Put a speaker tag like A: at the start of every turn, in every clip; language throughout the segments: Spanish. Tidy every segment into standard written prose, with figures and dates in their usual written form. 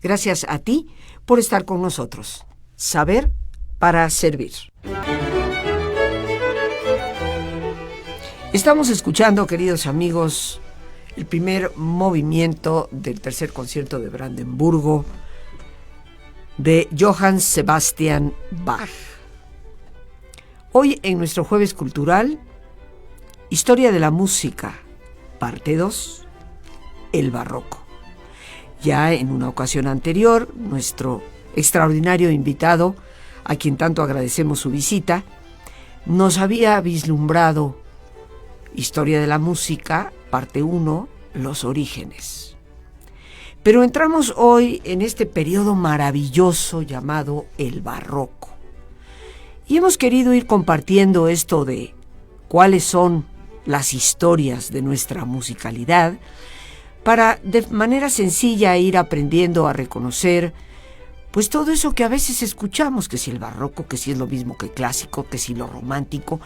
A: Gracias a ti por estar con nosotros. Saber para servir. Estamos escuchando, queridos amigos, el primer movimiento del tercer concierto de Brandenburgo de Johann Sebastian Bach. Hoy en nuestro Jueves Cultural, Historia de la Música, parte 2, el Barroco. Ya en una ocasión anterior, nuestro extraordinario invitado, a quien tanto agradecemos su visita, nos había vislumbrado Historia de la Música, parte 1, los orígenes. Pero entramos hoy en este periodo maravilloso llamado el Barroco. Y hemos querido ir compartiendo esto de cuáles son las historias de nuestra musicalidad, para de manera sencilla ir aprendiendo a reconocer pues todo eso que a veces escuchamos, que si el barroco, que si es lo mismo que clásico, que si lo romántico,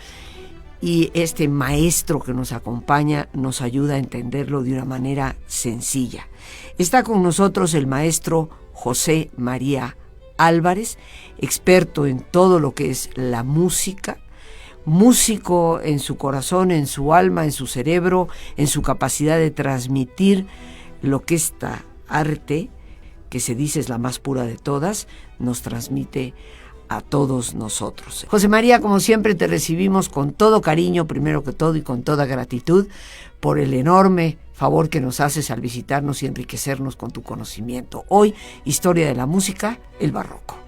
A: y este maestro que nos acompaña nos ayuda a entenderlo de una manera sencilla. Está con nosotros el maestro José María Álvarez, experto en todo lo que es la música, músico en su corazón, en su alma, en su cerebro, en su capacidad de transmitir lo que esta arte, que se dice es la más pura de todas, nos transmite a todos nosotros. José María, como siempre, te recibimos con todo cariño, primero que todo, y con toda gratitud por el enorme favor que nos haces al visitarnos y enriquecernos con tu conocimiento. Hoy, Historia de la Música, el Barroco.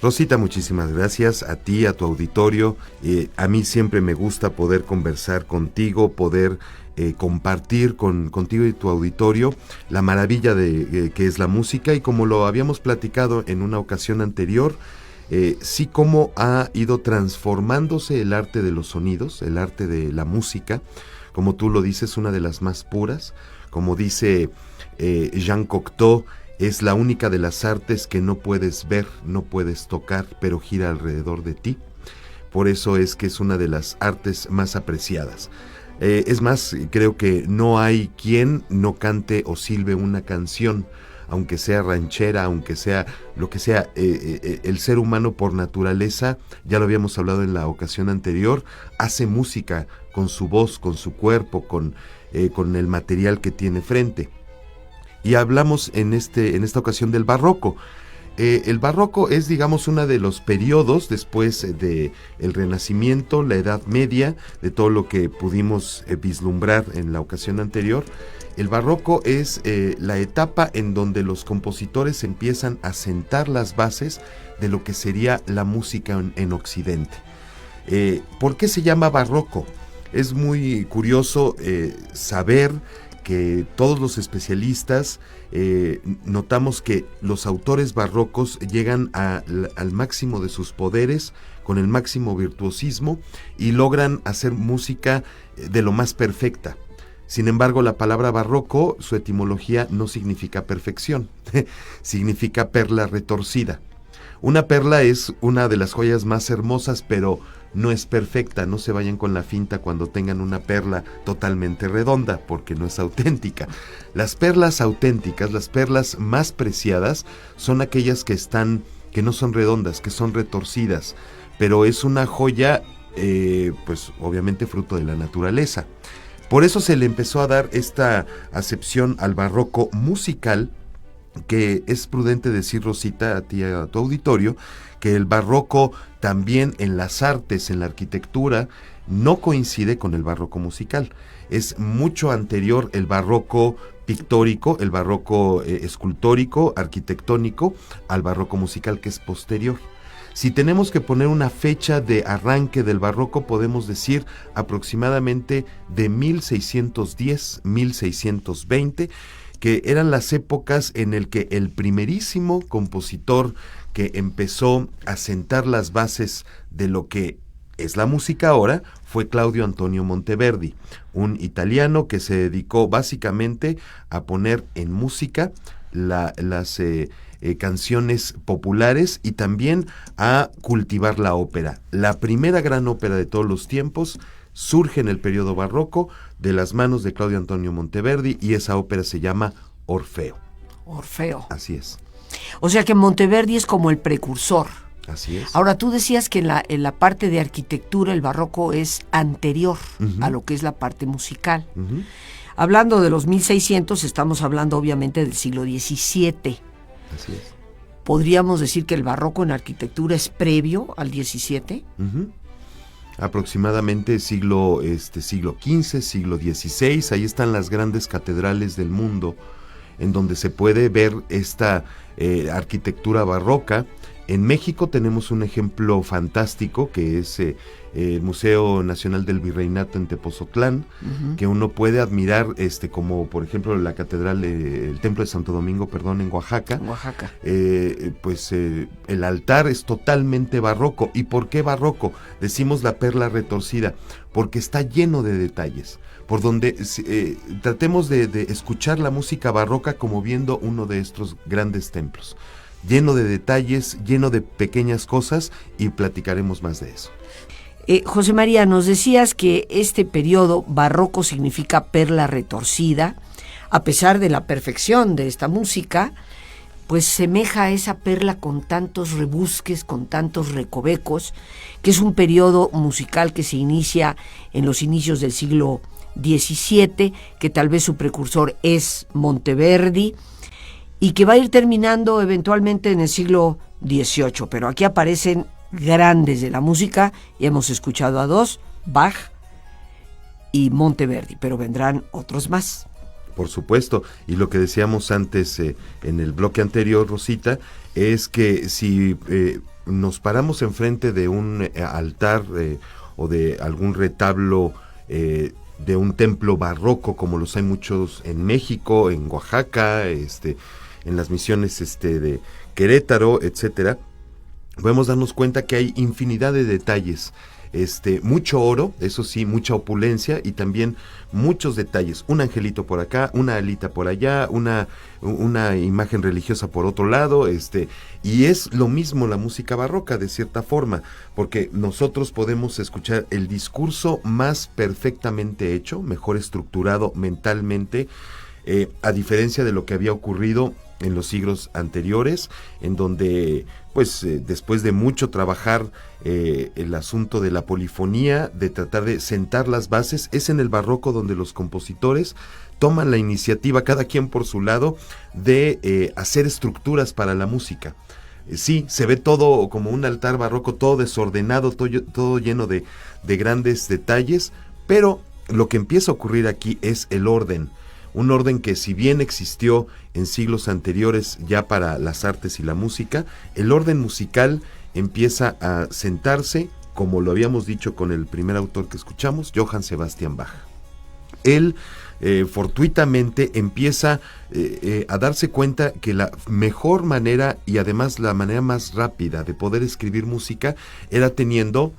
B: Rosita, muchísimas gracias a ti, a tu auditorio. A mí siempre me gusta poder conversar contigo, poder compartir contigo y tu auditorio la maravilla de que es la música, y como lo habíamos platicado en una ocasión anterior, sí cómo ha ido transformándose el arte de los sonidos, el arte de la música, como tú lo dices, una de las más puras, como dice Jean Cocteau, es la única de las artes que no puedes ver, no puedes tocar, pero gira alrededor de ti. Por eso es que es una de las artes más apreciadas. Es más, creo que no hay quien no cante o silbe una canción, aunque sea ranchera, aunque sea lo que sea. El ser humano por naturaleza, ya lo habíamos hablado en la ocasión anterior, hace música con su voz, con su cuerpo, con el material que tiene frente. Y hablamos en esta ocasión del barroco. El barroco es, digamos, uno de los periodos después de el Renacimiento, la Edad Media, de todo lo que pudimos vislumbrar en la ocasión anterior. El barroco es la etapa en donde los compositores empiezan a sentar las bases de lo que sería la música en Occidente. ¿Por qué se llama barroco? Es muy curioso saber que todos los especialistas notamos que los autores barrocos llegan al máximo de sus poderes, con el máximo virtuosismo, y logran hacer música de lo más perfecta. Sin embargo, la palabra barroco, su etimología no significa perfección, significa perla retorcida. Una perla es una de las joyas más hermosas, pero no es perfecta. No se vayan con la finta cuando tengan una perla totalmente redonda, porque no es auténtica. Las perlas auténticas, las perlas más preciadas, son aquellas que no son redondas, que son retorcidas, pero es una joya, pues obviamente fruto de la naturaleza. Por eso se le empezó a dar esta acepción al barroco musical, que es prudente decir, Rosita, a ti y a tu auditorio, que el barroco también en las artes, en la arquitectura, no coincide con el barroco musical. Es mucho anterior el barroco pictórico, el barroco escultórico, arquitectónico, al barroco musical, que es posterior. Si tenemos que poner una fecha de arranque del barroco, podemos decir aproximadamente de 1610, 1620, que eran las épocas en el que el primerísimo compositor que empezó a sentar las bases de lo que es la música ahora fue Claudio Antonio Monteverdi, un italiano que se dedicó básicamente a poner en música las canciones populares, y también a cultivar la ópera. La primera gran ópera de todos los tiempos surge en el periodo barroco de las manos de Claudio Antonio Monteverdi, y esa ópera se llama Orfeo.
A: Orfeo.
B: Así es.
A: O sea que Monteverdi es como el precursor.
B: Así es.
A: Ahora, tú decías que en la parte de arquitectura el barroco es anterior a lo que es la parte musical. Hablando de los 1600, estamos hablando obviamente del siglo XVII.
B: Así es.
A: ¿Podríamos decir que el barroco en arquitectura es previo al XVII?
B: Aproximadamente siglo XV, siglo XVI, ahí están las grandes catedrales del mundo, en donde se puede ver esta arquitectura barroca. En México tenemos un ejemplo fantástico que es el Museo Nacional del Virreinato en Tepozotlán, que uno puede admirar, como por ejemplo la catedral, el Templo de Santo Domingo, en Oaxaca.
A: Oaxaca.
B: El altar es totalmente barroco. ¿Y por qué barroco? Decimos la perla retorcida, porque está lleno de detalles. Por donde tratemos de escuchar la música barroca como viendo uno de estos grandes templos. Lleno de detalles, lleno de pequeñas cosas, y platicaremos más de eso.
A: José María, nos decías que este periodo barroco significa perla retorcida. A pesar de la perfección de esta música, pues semeja a esa perla con tantos rebusques, con tantos recovecos, que es un periodo musical que se inicia en los inicios del siglo XVII, que tal vez su precursor es Monteverdi, y que va a ir terminando eventualmente en el siglo XVIII. Pero aquí aparecen grandes de la música, y hemos escuchado a dos, Bach y Monteverdi, pero vendrán otros más.
B: Por supuesto, y lo que decíamos antes en el bloque anterior, Rosita, es que si nos paramos enfrente de un altar o de algún retablo de un templo barroco, como los hay muchos en México, en Oaxaca, en las misiones de Querétaro, etcétera, podemos darnos cuenta que hay infinidad de detalles, mucho oro, eso sí, mucha opulencia, y también muchos detalles, un angelito por acá, una alita por allá, una imagen religiosa por otro lado, y es lo mismo la música barroca de cierta forma, porque nosotros podemos escuchar el discurso más perfectamente hecho, mejor estructurado mentalmente, a diferencia de lo que había ocurrido en los siglos anteriores, en donde después de mucho trabajar el asunto de la polifonía, de tratar de sentar las bases, es en el barroco donde los compositores toman la iniciativa, cada quien por su lado, de hacer estructuras para la música. Sí, se ve todo como un altar barroco, todo desordenado, todo lleno de grandes detalles, pero lo que empieza a ocurrir aquí es el orden. Un orden que, si bien existió en siglos anteriores ya para las artes y la música, el orden musical empieza a sentarse, como lo habíamos dicho con el primer autor que escuchamos, Johann Sebastian Bach. Él fortuitamente empieza a darse cuenta que la mejor manera, y además la manera más rápida de poder escribir música, era teniendo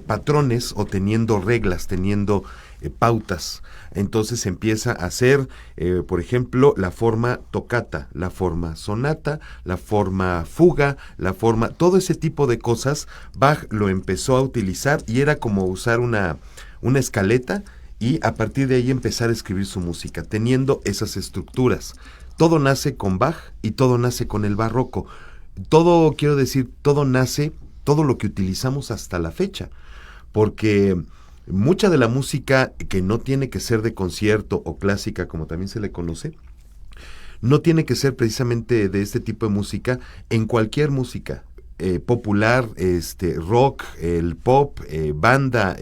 B: patrones o teniendo reglas, teniendo pautas. Entonces empieza a hacer, por ejemplo, la forma toccata, la forma sonata, la forma fuga, todo ese tipo de cosas. Bach lo empezó a utilizar y era como usar una escaleta, y a partir de ahí empezar a escribir su música, teniendo esas estructuras. Todo nace con Bach y todo nace con el barroco. Todo nace, todo lo que utilizamos hasta la fecha, porque mucha de la música que no tiene que ser de concierto o clásica, como también se le conoce, no tiene que ser precisamente de este tipo de música. En cualquier música popular, rock, el pop, banda,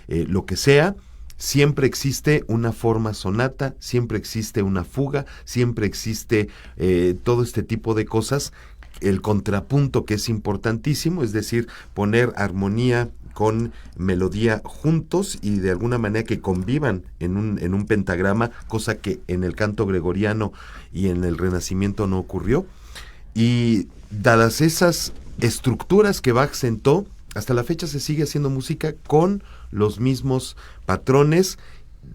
B: lo que sea, siempre existe una forma sonata, siempre existe una fuga, siempre existe todo este tipo de cosas. El contrapunto, que es importantísimo, es decir, poner armonía con melodía juntos y de alguna manera que convivan en un pentagrama, cosa que en el canto gregoriano y en el Renacimiento no ocurrió. Y dadas esas estructuras que Bach sentó, hasta la fecha se sigue haciendo música con los mismos patrones,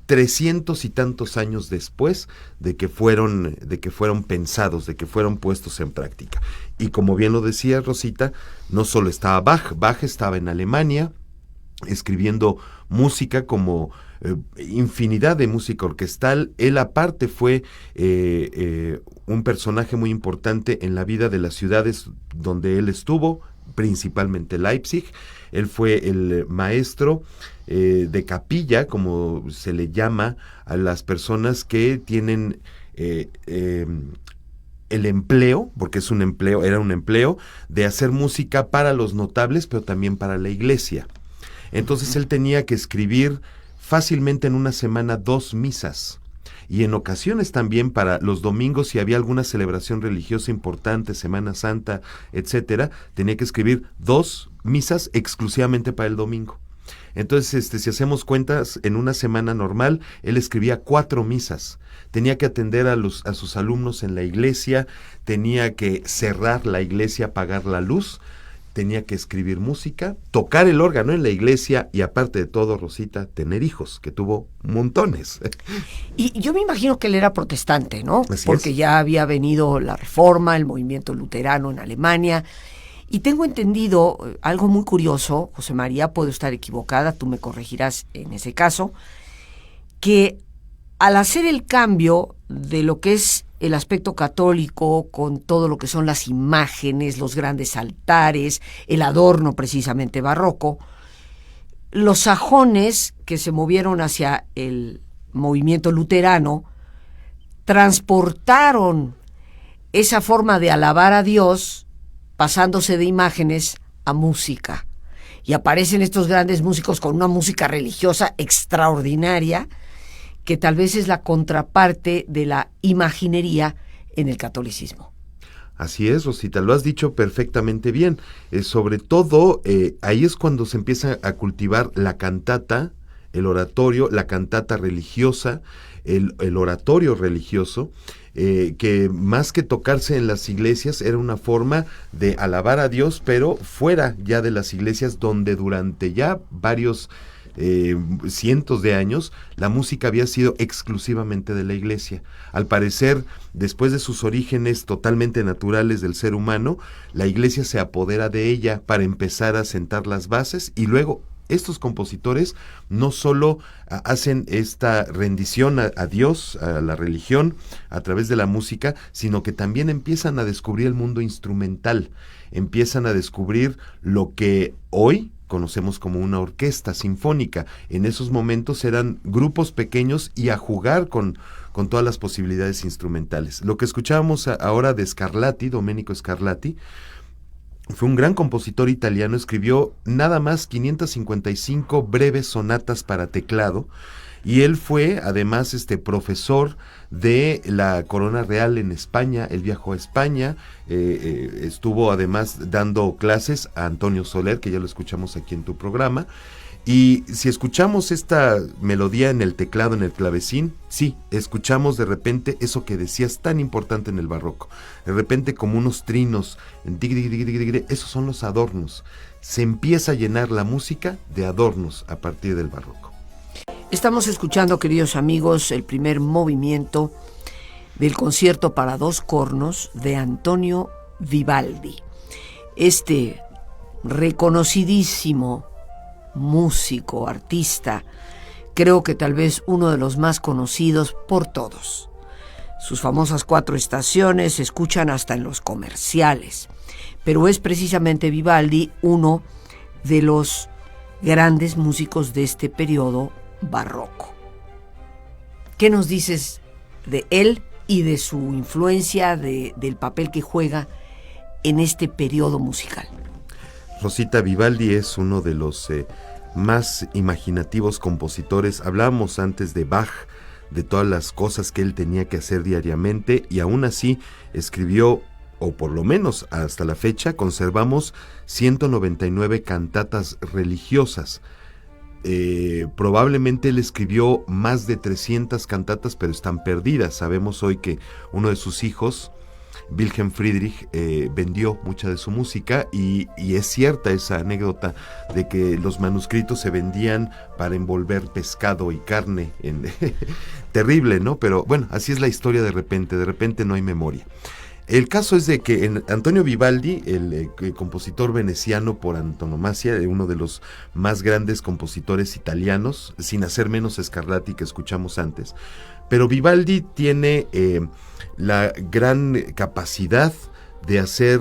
B: 300 y tantos años después de que fueron pensados, de que fueron puestos en práctica. Y como bien lo decía Rosita, no solo estaba Bach estaba en Alemania escribiendo música como infinidad de música orquestal. Él aparte fue un personaje muy importante en la vida de las ciudades donde él estuvo, principalmente Leipzig. Él fue el maestro de capilla, como se le llama a las personas que tienen el empleo, porque es un empleo, era un empleo de hacer música para los notables, pero también para la iglesia. Entonces él tenía que escribir fácilmente en una semana 2 misas. Y en ocasiones también para los domingos, si había alguna celebración religiosa importante, Semana Santa, etcétera, tenía que escribir 2 misas exclusivamente para el domingo. Entonces, si hacemos cuentas, en una semana normal, él escribía 4 misas. Tenía que atender a sus alumnos en la iglesia, tenía que cerrar la iglesia, apagar la luz, tenía que escribir música, tocar el órgano en la iglesia y, aparte de todo, Rosita, tener hijos, que tuvo montones.
A: Y yo me imagino que él era protestante, ¿no?
B: Así
A: porque
B: es.
A: ya había venido la Reforma, el movimiento luterano en Alemania. Y tengo entendido algo muy curioso, José María, puedo estar equivocada, tú me corregirás en ese caso, que al hacer el cambio de lo que es el aspecto católico con todo lo que son las imágenes, los grandes altares, el adorno precisamente barroco, los sajones que se movieron hacia el movimiento luterano transportaron esa forma de alabar a Dios pasándose de imágenes a música. Y aparecen estos grandes músicos con una música religiosa extraordinaria, que tal vez es la contraparte de la imaginería en el catolicismo.
B: Así es, Rosita, lo has dicho perfectamente bien. Sobre todo, ahí es cuando se empieza a cultivar la cantata, el oratorio, la cantata religiosa, el oratorio religioso, que más que tocarse en las iglesias era una forma de alabar a Dios, pero fuera ya de las iglesias, donde durante ya varios cientos de años la música había sido exclusivamente de la iglesia. Al parecer, después de sus orígenes totalmente naturales del ser humano, la iglesia se apodera de ella para empezar a sentar las bases, y luego estos compositores no solo hacen esta rendición a Dios, a la religión, a través de la música, sino que también empiezan a descubrir el mundo instrumental, empiezan a descubrir lo que hoy conocemos como una orquesta sinfónica. En esos momentos eran grupos pequeños y a jugar con todas las posibilidades instrumentales. Lo que escuchábamos ahora de Scarlatti, Domenico Scarlatti, fue un gran compositor italiano, escribió nada más 555 breves sonatas para teclado, y él fue además profesor de la Corona Real en España. Él viajó a España, estuvo además dando clases a Antonio Soler, que ya lo escuchamos aquí en tu programa. Y si escuchamos esta melodía en el teclado, en el clavecín, sí, escuchamos de repente eso que decías tan importante en el barroco. De repente como unos trinos, esos son los adornos. Se empieza a llenar la música de adornos a partir del barroco.
A: Estamos escuchando, queridos amigos, el primer movimiento del concierto para 2 cornos de Antonio Vivaldi. Este reconocidísimo músico, artista, creo que tal vez uno de los más conocidos por todos. Sus famosas 4 estaciones se escuchan hasta en los comerciales, pero es precisamente Vivaldi uno de los grandes músicos de este periodo barroco. ¿Qué nos dices de él y de su influencia, del papel que juega en este periodo musical?
B: Rosita, Vivaldi es uno de los más imaginativos compositores. Hablamos antes de Bach, de todas las cosas que él tenía que hacer diariamente, y aún así escribió, o por lo menos hasta la fecha, conservamos 199 cantatas religiosas. Probablemente él escribió más de 300 cantatas, pero están perdidas. Sabemos hoy que uno de sus hijos, Wilhelm Friedrich, vendió mucha de su música, y es cierta esa anécdota de que los manuscritos se vendían para envolver pescado y carne. Terrible, ¿no? Pero bueno, así es la historia. De repente no hay memoria. El caso es de que Antonio Vivaldi, el compositor veneciano por antonomasia, uno de los más grandes compositores italianos, sin hacer menos Scarlatti que escuchamos antes, pero Vivaldi tiene la gran capacidad de hacer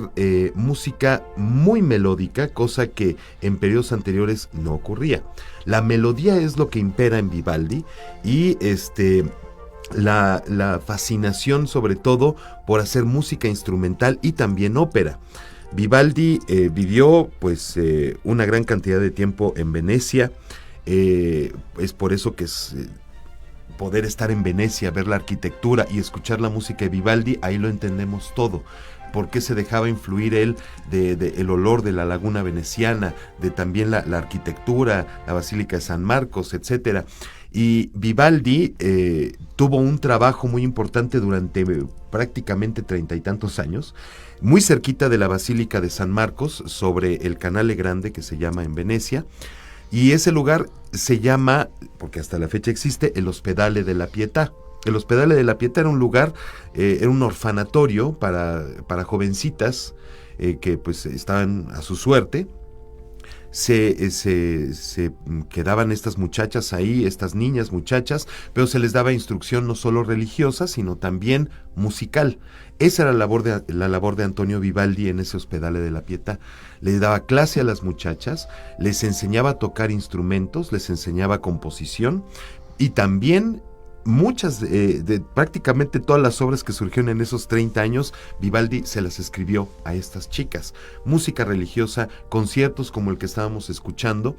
B: música muy melódica, cosa que en periodos anteriores no ocurría. La melodía es lo que impera en Vivaldi y la fascinación sobre todo por hacer música instrumental y también ópera. Vivaldi vivió pues una gran cantidad de tiempo en Venecia, es por eso que es poder estar en Venecia, ver la arquitectura y escuchar la música de Vivaldi, ahí lo entendemos todo. Por qué se dejaba influir él de el olor de la laguna veneciana, de también la arquitectura, la Basílica de San Marcos, etcétera. Y Vivaldi tuvo un trabajo muy importante durante prácticamente 30 y tantos años, muy cerquita de la Basílica de San Marcos, sobre el Canale Grande, que se llama en Venecia, y ese lugar se llama, porque hasta la fecha existe, el Ospedale de la Pietà. El Ospedale de la Pietà era un lugar, era un orfanatorio para jovencitas que pues estaban a su suerte. Se quedaban estas muchachas ahí, estas niñas muchachas, pero se les daba instrucción no solo religiosa, sino también musical. Esa era la labor de Antonio Vivaldi en ese Ospedale de la Pietà. Le daba clase a las muchachas, les enseñaba a tocar instrumentos, les enseñaba composición y también muchas, prácticamente todas las obras que surgieron en esos 30 años, Vivaldi se las escribió a estas chicas. Música religiosa, conciertos como el que estábamos escuchando,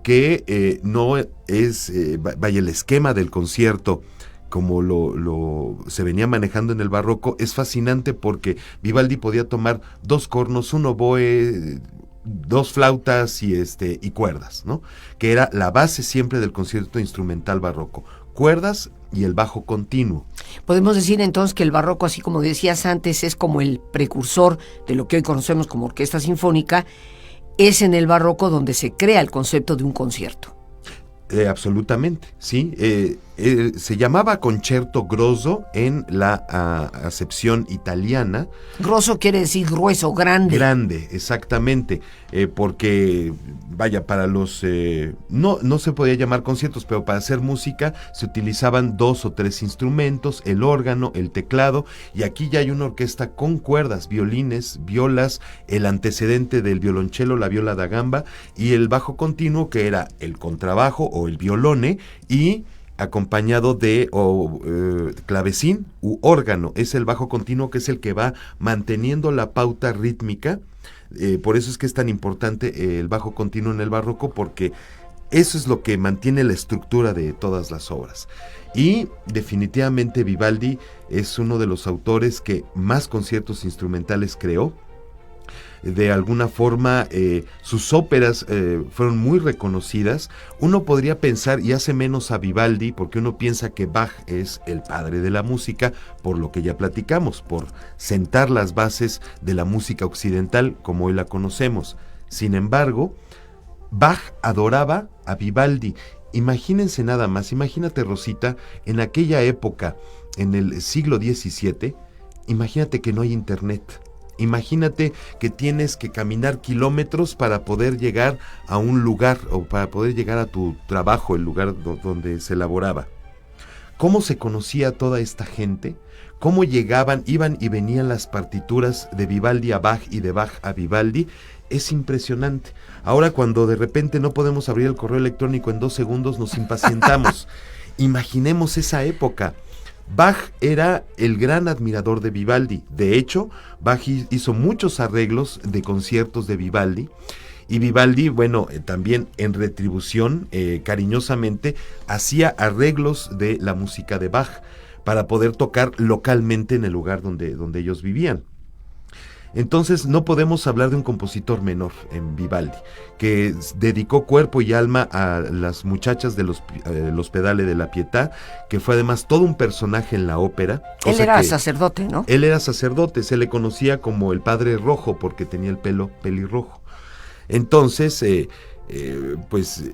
B: que no es, vaya, el esquema del concierto como se venía manejando en el barroco, es fascinante porque Vivaldi podía tomar 2 cornos, un oboe, 2 flautas y cuerdas, ¿no? Que era la base siempre del concierto instrumental barroco. Cuerdas y el bajo continuo.
A: Podemos decir entonces que el barroco, así como decías antes, es como el precursor de lo que hoy conocemos como orquesta sinfónica. Es en el barroco donde se crea el concepto de un concierto.
B: Absolutamente, sí. Se llamaba concerto grosso en la acepción italiana.
A: Grosso quiere decir grueso, grande.
B: Grande, exactamente, porque, vaya, para los... no se podía llamar conciertos, pero para hacer música se utilizaban 2 o 3 instrumentos, el órgano, el teclado, y aquí ya hay una orquesta con cuerdas, violines, violas, el antecedente del violonchelo, la viola da gamba, y el bajo continuo, que era el contrabajo o el violone, y acompañado de clavecín u órgano. Es el bajo continuo, que es el que va manteniendo la pauta rítmica. Por eso es que es tan importante el bajo continuo en el barroco, porque eso es lo que mantiene la estructura de todas las obras. Y definitivamente Vivaldi es uno de los autores que más conciertos instrumentales creó. De alguna forma sus óperas fueron muy reconocidas. Uno podría pensar, y hace menos a Vivaldi, porque uno piensa que Bach es el padre de la música, por lo que ya platicamos, por sentar las bases de la música occidental como hoy la conocemos. Sin embargo, Bach adoraba a Vivaldi. Imagínense nada más, imagínate, Rosita, en aquella época, en el siglo XVII, imagínate que no hay internet. Imagínate que tienes que caminar kilómetros para poder llegar a un lugar o para poder llegar a tu trabajo, el lugar donde se elaboraba. ¿Cómo se conocía toda esta gente? ¿Cómo iban y venían las partituras de Vivaldi a Bach y de Bach a Vivaldi? Es impresionante. Ahora, cuando de repente no podemos abrir el correo electrónico en 2 segundos, nos impacientamos. Imaginemos esa época. Bach era el gran admirador de Vivaldi. De hecho, Bach hizo muchos arreglos de conciertos de Vivaldi. Y Vivaldi, bueno, también en retribución, cariñosamente, hacía arreglos de la música de Bach para poder tocar localmente en el lugar donde ellos vivían. Entonces no podemos hablar de un compositor menor en Vivaldi, que dedicó cuerpo y alma a las muchachas del Ospedale de la Pietà, que fue además todo un personaje en la ópera.
A: Él era sacerdote, ¿no?
B: Él era sacerdote, se le conocía como el Padre Rojo porque tenía el pelo pelirrojo. Entonces, pues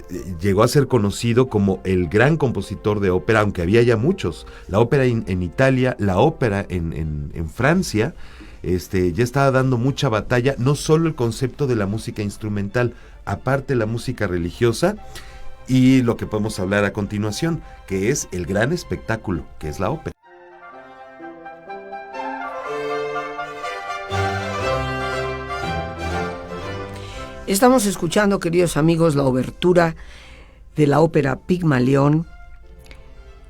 B: llegó a ser conocido como el gran compositor de ópera, aunque había ya muchos. La ópera en Italia, la ópera en Francia, ya estaba dando mucha batalla, no solo el concepto de la música instrumental, aparte la música religiosa, y lo que podemos hablar a continuación, que es el gran espectáculo, que es la ópera.
A: Estamos escuchando, queridos amigos, la obertura de la ópera Pygmalion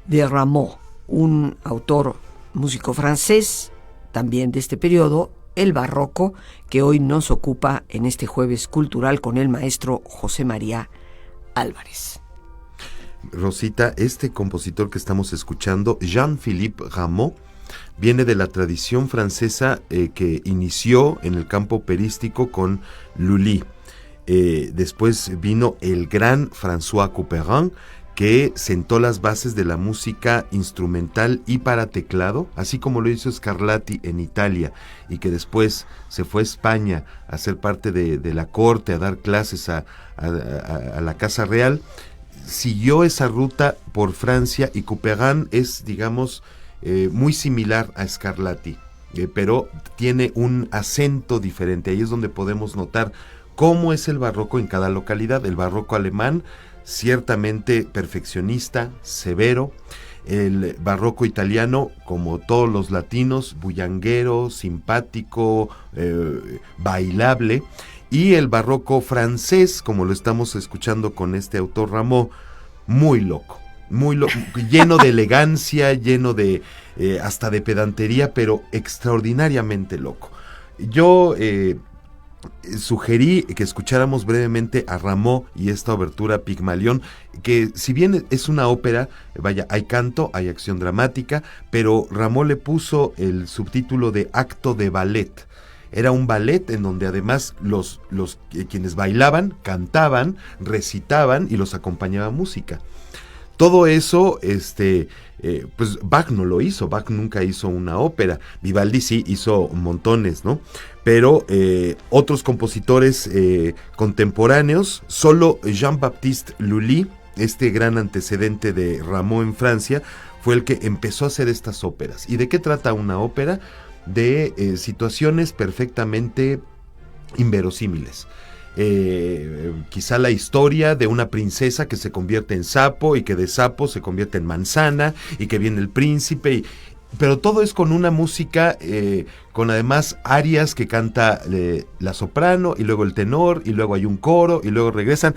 A: de Rameau, un autor, músico francés, también de este periodo, el barroco, que hoy nos ocupa en este jueves cultural con el maestro José María Álvarez.
B: Rosita, este compositor que estamos escuchando, Jean-Philippe Rameau, viene de la tradición francesa que inició en el campo operístico con Lully. Después vino el gran François Couperin, que sentó las bases de la música instrumental y para teclado, así como lo hizo Scarlatti en Italia, y que después se fue a España a ser parte de la corte, a dar clases a la Casa Real. Siguió esa ruta por Francia, y Couperin es, digamos, muy similar a Scarlatti, pero tiene un acento diferente. Ahí es donde podemos notar cómo es el barroco en cada localidad. El barroco alemán, ciertamente perfeccionista, severo. El barroco italiano, como todos los latinos, bullanguero, simpático, bailable. Y el barroco francés, como lo estamos escuchando con este autor Rameau, muy loco, lleno de elegancia, lleno de hasta de pedantería, pero extraordinariamente loco. Yo sugerí que escucháramos brevemente a Rameau y esta obertura Pygmalion, que si bien es una ópera, vaya, hay canto, hay acción dramática, pero Rameau le puso el subtítulo de acto de ballet. Era un ballet en donde además los quienes bailaban, cantaban, recitaban y los acompañaba música. Todo eso, pues Bach no lo hizo. Bach nunca hizo una ópera. Vivaldi sí hizo montones, ¿no? Pero otros compositores contemporáneos, solo Jean-Baptiste Lully, este gran antecedente de Rameau en Francia, fue el que empezó a hacer estas óperas. ¿Y de qué trata una ópera? De situaciones perfectamente inverosímiles. Quizá la historia de una princesa que se convierte en sapo y que de sapo se convierte en manzana y que viene el príncipe, pero todo es con una música con además arias que canta la soprano y luego el tenor y luego hay un coro y luego regresan,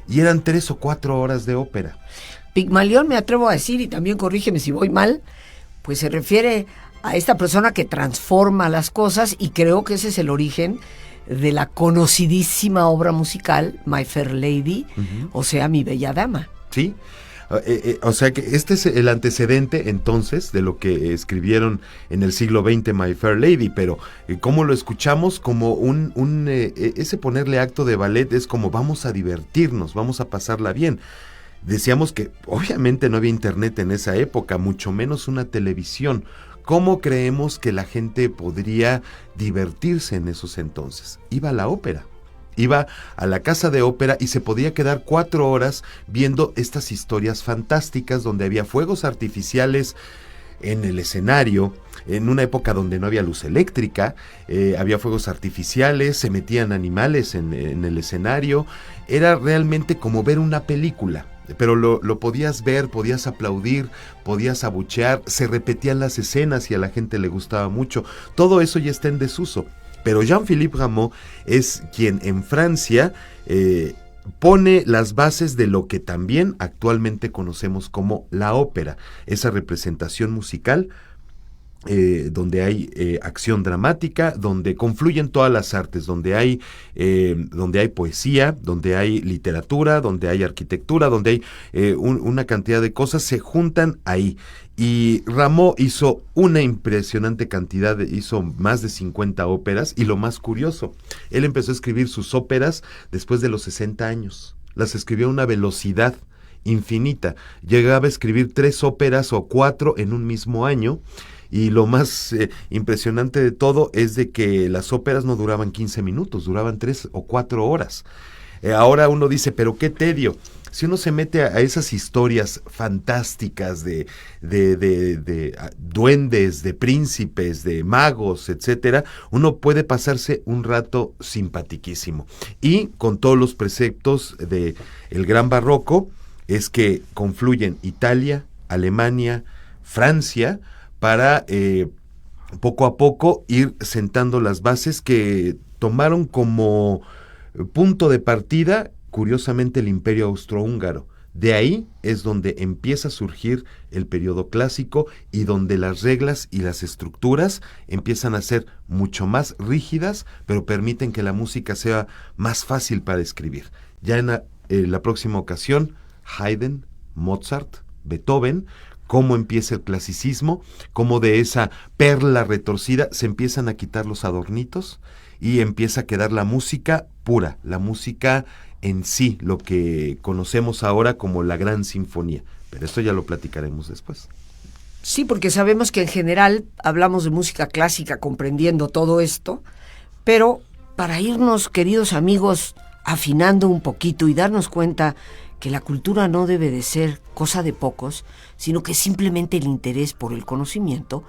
B: y eran 3 o 4 horas de ópera.
A: Pygmalion, me atrevo a decir, y también corrígeme si voy mal, pues se refiere a esta persona que transforma las cosas, y creo que ese es el origen de la conocidísima obra musical My Fair Lady, o sea, Mi Bella Dama.
B: Sí, o sea que este es el antecedente entonces de lo que escribieron en el siglo XX My Fair Lady, pero ¿cómo lo escuchamos? Como ese ponerle acto de ballet es como vamos a divertirnos, vamos a pasarla bien. Decíamos que obviamente no había internet en esa época, mucho menos una televisión. ¿Cómo creemos que la gente podría divertirse en esos entonces? Iba a la ópera, iba a la casa de ópera y se podía quedar 4 horas viendo estas historias fantásticas donde había fuegos artificiales en el escenario, en una época donde no había luz eléctrica, había fuegos artificiales, se metían animales en el escenario. Era realmente como ver una película. Pero lo podías ver, podías aplaudir, podías abuchear, se repetían las escenas y a la gente le gustaba mucho. Todo eso ya está en desuso. Pero Jean-Philippe Rameau es quien en Francia pone las bases de lo que también actualmente conocemos como la ópera, esa representación musical donde hay acción dramática, donde confluyen todas las artes, donde hay poesía, donde hay literatura, donde hay arquitectura, donde hay una cantidad de cosas, se juntan ahí. Y Rameau hizo una impresionante cantidad, hizo más de 50 óperas, y lo más curioso, él empezó a escribir sus óperas después de los 60 años. Las escribió a una velocidad infinita. Llegaba a escribir 3 óperas o 4 en un mismo año. Y lo más impresionante de todo es de que las óperas no duraban 15 minutos, duraban 3 o 4 horas. Ahora uno dice, pero qué tedio. si uno se mete a esas historias fantásticas de duendes, de príncipes, de magos, etcétera, uno puede pasarse un rato simpatiquísimo. Y con todos los preceptos de el Gran Barroco, es que confluyen Italia, Alemania, Francia, para poco a poco ir sentando las bases que tomaron como punto de partida, curiosamente, el Imperio Austrohúngaro. De ahí es donde empieza a surgir el periodo clásico y donde las reglas y las estructuras empiezan a ser mucho más rígidas, pero permiten que la música sea más fácil para escribir. Ya en la próxima ocasión, Haydn, Mozart, Beethoven, cómo empieza el clasicismo, cómo de esa perla retorcida se empiezan a quitar los adornitos y empieza a quedar la música pura, la música en sí, lo que conocemos ahora como la gran sinfonía. Pero esto ya lo platicaremos después.
A: Sí, porque sabemos que en general hablamos de música clásica comprendiendo todo esto, pero para irnos, queridos amigos, afinando un poquito y darnos cuenta que la cultura no debe de ser cosa de pocos, sino que simplemente el interés por el conocimiento,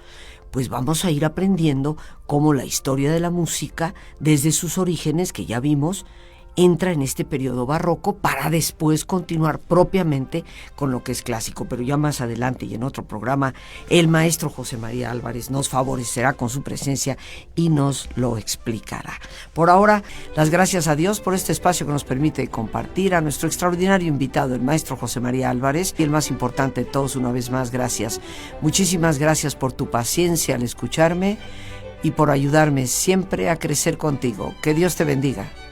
A: pues vamos a ir aprendiendo cómo la historia de la música, desde sus orígenes, que ya vimos, entra en este periodo barroco para después continuar propiamente con lo que es clásico. Pero ya más adelante y en otro programa, el maestro José María Álvarez nos favorecerá con su presencia y nos lo explicará. Por ahora, las gracias a Dios por este espacio que nos permite compartir, a nuestro extraordinario invitado, el maestro José María Álvarez, y el más importante de todos, una vez más, gracias. Muchísimas gracias por tu paciencia al escucharme y por ayudarme siempre a crecer contigo. Que Dios te bendiga.